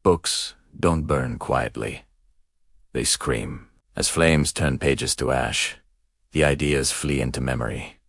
Books don't burn quietly. They scream. As flames turn pages to ash, the ideas flee into memory,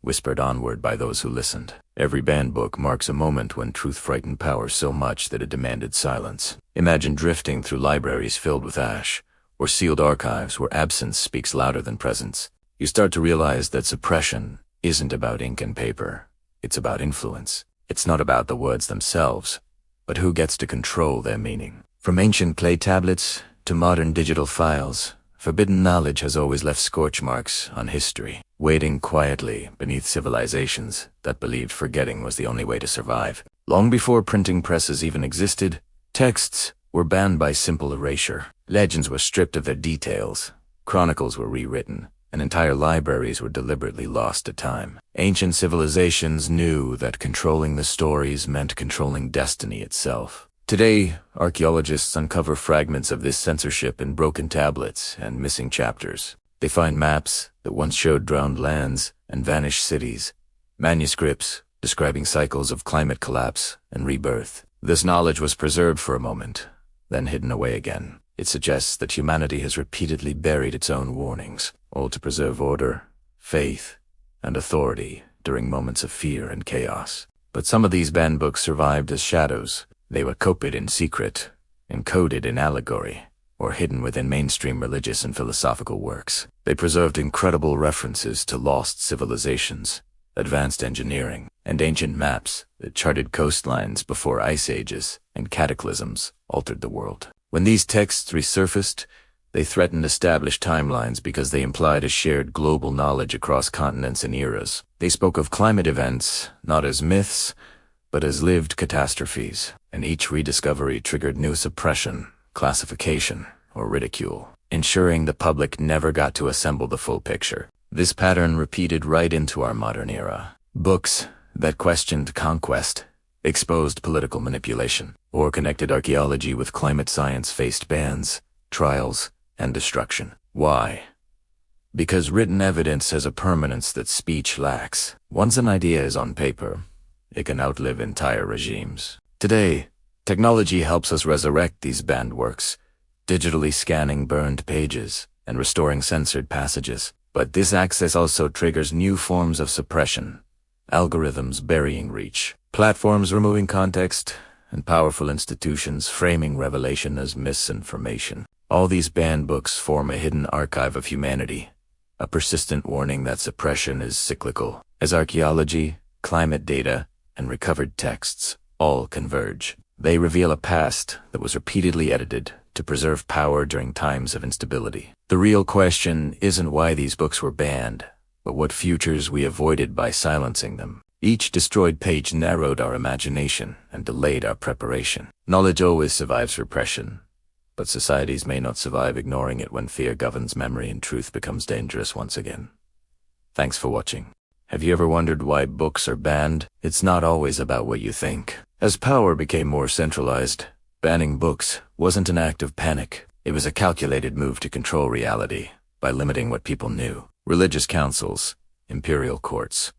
whispered onward by those who listened. Every banned book marks a moment when truth frightened power so much that it demanded silence. Imagine drifting through libraries filled with ash, or sealed archives where absence speaks louder than presence. You start to realize that suppression isn't about ink and paper. It's about influence. It's not about the words themselves, but who gets to control their meaning. From ancient clay tablets to modern digital files, forbidden knowledge has always left scorch marks on history, waiting quietly beneath civilizations that believed forgetting was the only way to survive. Long before printing presses even existed, texts were banned by simple erasure. Legends were stripped of their details, chronicles were rewritten, and entire libraries were deliberately lost to time. Ancient civilizations knew that controlling the stories meant controlling destiny itself. Today, archaeologists uncover fragments of this censorship in broken tablets and missing chapters. They find maps that once showed drowned lands and vanished cities, manuscripts describing cycles of climate collapse and rebirth. This knowledge was preserved for a moment, then hidden away again. It suggests that humanity has repeatedly buried its own warnings, all to preserve order, faith, and authority during moments of fear and chaos. But some of these banned books survived as shadows. They were copied in secret, encoded in allegory, or hidden within mainstream religious and philosophical works. They preserved incredible references to lost civilizations, advanced engineering, and ancient maps that charted coastlines before ice ages and cataclysms altered the world. When these texts resurfaced, they threatened established timelines because they implied a shared global knowledge across continents and eras. They spoke of climate events not as myths, but as lived catastrophes, and each rediscovery triggered new suppression, classification, or ridicule, ensuring the public never got to assemble the full picture. This pattern repeated right into our modern era. Books that questioned conquest, exposed political manipulation, or connected archaeology with climate science faced bans, trials, and destruction. Why? Because written evidence has a permanence that speech lacks. Once an idea is on paper, it can outlive entire regimes. Today, technology helps us resurrect these banned works, digitally scanning burned pages and restoring censored passages. But this access also triggers new forms of suppression, algorithms burying reach, platforms removing context, and powerful institutions framing revelation as misinformation. All these banned books form a hidden archive of humanity, a persistent warning that suppression is cyclical. As archaeology, climate data, and recovered texts all converge, they reveal a past that was repeatedly edited to preserve power during times of instability. The real question isn't why these books were banned, but what futures we avoided by silencing them. Each destroyed page narrowed our imagination and delayed our preparation. Knowledge always survives repression, but societies may not survive ignoring it when fear governs memory and truth becomes dangerous once again. Thanks for watching. Have you ever wondered why books are banned? It's not always about what you think. As power became more centralized, banning books wasn't an act of panic. It was a calculated move to control reality by limiting what people knew. Religious councils, imperial courts,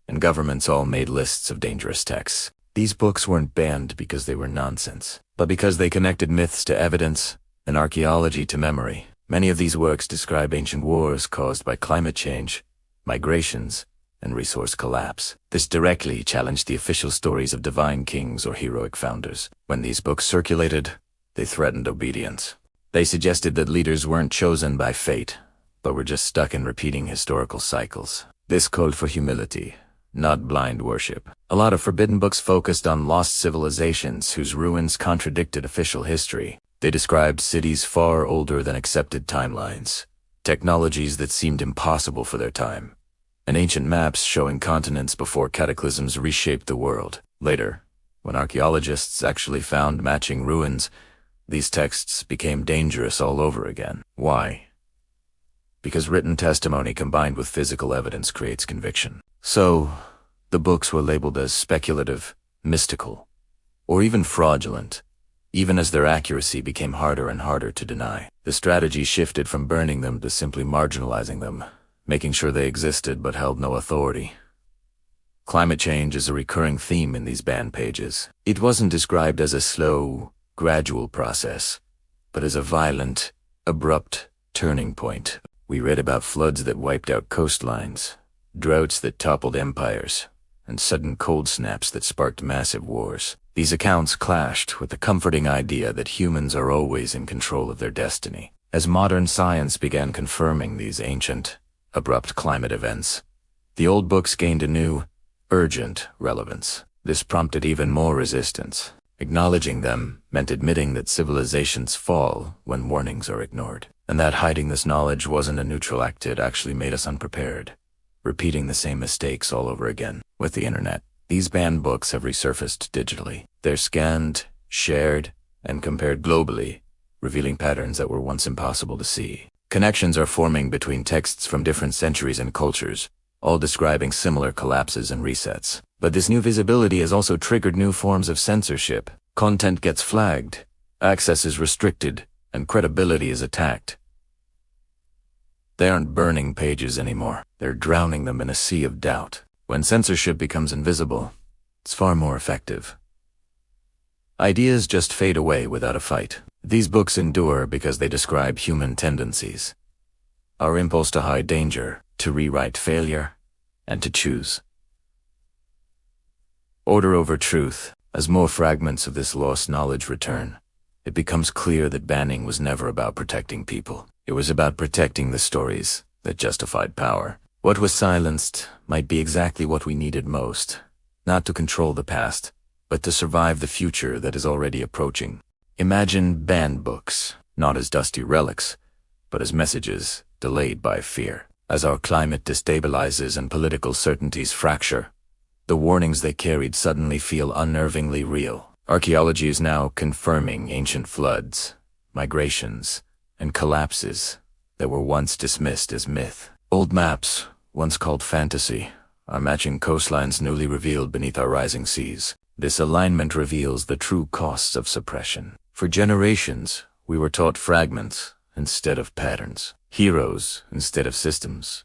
and governments all made lists of dangerous texts. These books weren't banned because they were nonsense, but because they connected myths to evidence and archaeology to memory. Many of these works describe ancient wars caused by climate change, migrations, and resource collapse. This directly challenged the official stories of divine kings or heroic founders. When these books circulated, they threatened obedience. They suggested that leaders weren't chosen by fate, but were just stuck in repeating historical cycles. This called for humility, not blind worship. A lot of forbidden books focused on lost civilizations whose ruins contradicted official history. They described cities far older than accepted timelines, technologies that seemed impossible for their time, and ancient maps showing continents before cataclysms reshaped the world. Later, when archaeologists actually found matching ruins, these texts became dangerous all over again. Why? Because written testimony combined with physical evidence creates conviction. So, the books were labeled as speculative, mystical, or even fraudulent, even as their accuracy became harder and harder to deny. The strategy shifted from burning them to simply marginalizing them, making sure they existed but held no authority. Climate change is a recurring theme in these banned pages. It wasn't described as a slow, gradual process, but as a violent, abrupt turning point. We read about floods that wiped out coastlines, droughts that toppled empires, and sudden cold snaps that sparked massive wars. These accounts clashed with the comforting idea that humans are always in control of their destiny. As modern science began confirming these ancient, abrupt climate events, the old books gained a new, urgent relevance. This prompted even more resistance. Acknowledging them meant admitting that civilizations fall when warnings are ignored, and that hiding this knowledge wasn't a neutral act, it actually made us unprepared, repeating the same mistakes all over again. With the internet, these banned books have resurfaced digitally. They're scanned, shared, and compared globally, revealing patterns that were once impossible to see. Connections are forming between texts from different centuries and cultures, all describing similar collapses and resets. But this new visibility has also triggered new forms of censorship. Content gets flagged, access is restricted, and credibility is attacked. They aren't burning pages anymore. They're drowning them in a sea of doubt. When censorship becomes invisible, it's far more effective. Ideas just fade away without a fight. These books endure because they describe human tendencies. Our impulse to hide danger, to rewrite failure, and to choose order over truth. As more fragments of this lost knowledge return, it becomes clear that banning was never about protecting people. It was about protecting the stories that justified power. What was silenced might be exactly what we needed most, not to control the past, but to survive the future that is already approaching. Imagine banned books, not as dusty relics, but as messages delayed by fear. As our climate destabilizes and political certainties fracture, the warnings they carried suddenly feel unnervingly real. Archaeology is now confirming ancient floods, migrations, and collapses that were once dismissed as myth. Old maps, once called fantasy, are matching coastlines newly revealed beneath our rising seas. This alignment reveals the true costs of suppression. For generations, we were taught fragments instead of patterns, heroes instead of systems,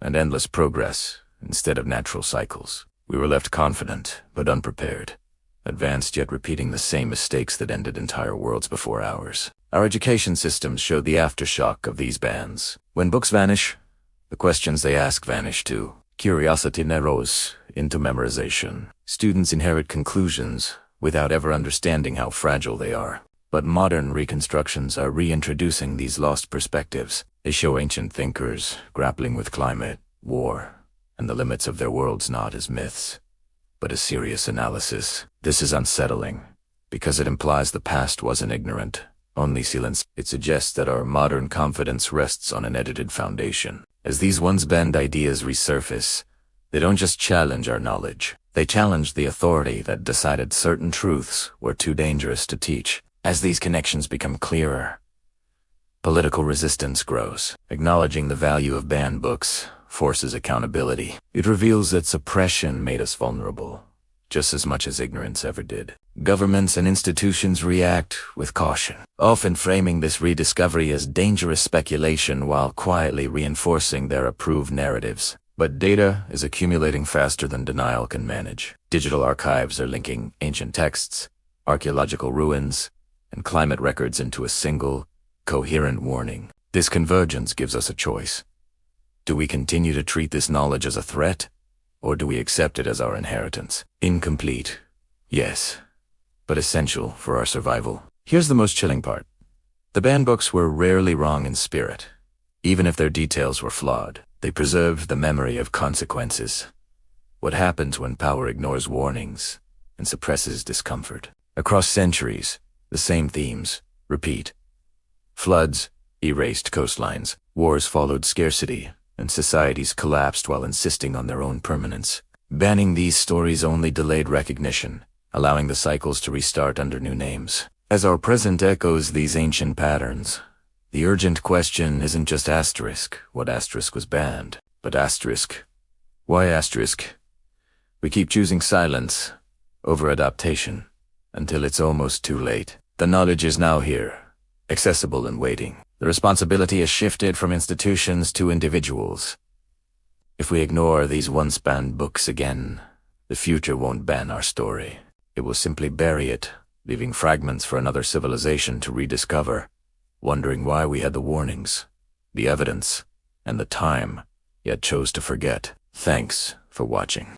and endless progress instead of natural cycles. We were left confident but unprepared, advanced yet repeating the same mistakes that ended entire worlds before ours. Our education systems showed the aftershock of these bans. When books vanish, the questions they ask vanish too. Curiosity narrows into memorization. Students inherit conclusions without ever understanding how fragile they are. But modern reconstructions are reintroducing these lost perspectives. They show ancient thinkers grappling with climate, war, and the limits of their worlds not as myths, but as serious analysis. This is unsettling, because it implies the past wasn't ignorant, only silenced. It suggests that our modern confidence rests on an edited foundation. As these once banned ideas resurface, they don't just challenge our knowledge. They challenge the authority that decided certain truths were too dangerous to teach. As these connections become clearer, political resistance grows. Acknowledging the value of banned books forces accountability. It reveals that suppression made us vulnerable, just as much as ignorance ever did. Governments and institutions react with caution, often framing this rediscovery as dangerous speculation while quietly reinforcing their approved narratives. But data is accumulating faster than denial can manage. Digital archives are linking ancient texts, archaeological ruins, and climate records into a single, coherent warning. This convergence gives us a choice. Do we continue to treat this knowledge as a threat, or do we accept it as our inheritance? Incomplete, yes, but essential for our survival. Here's the most chilling part. The banned books were rarely wrong in spirit. Even if their details were flawed, they preserved the memory of consequences. What happens when power ignores warnings and suppresses discomfort? Across centuries, the same themes repeat. Floods erased coastlines, wars followed scarcity, and societies collapsed while insisting on their own permanence. Banning these stories only delayed recognition, allowing the cycles to restart under new names. As our present echoes these ancient patterns, the urgent question isn't just asterisk, what asterisk was banned, but asterisk, why asterisk? We keep choosing silence over adaptation until it's almost too late. The knowledge is now here, accessible and waiting. The responsibility has shifted from institutions to individuals. If we ignore these once banned books again, the future won't ban our story. It will simply bury it leaving fragments for another civilization to rediscover, wondering why we had the warnings, the evidence, and the time, yet chose to forget. Thanks for watching.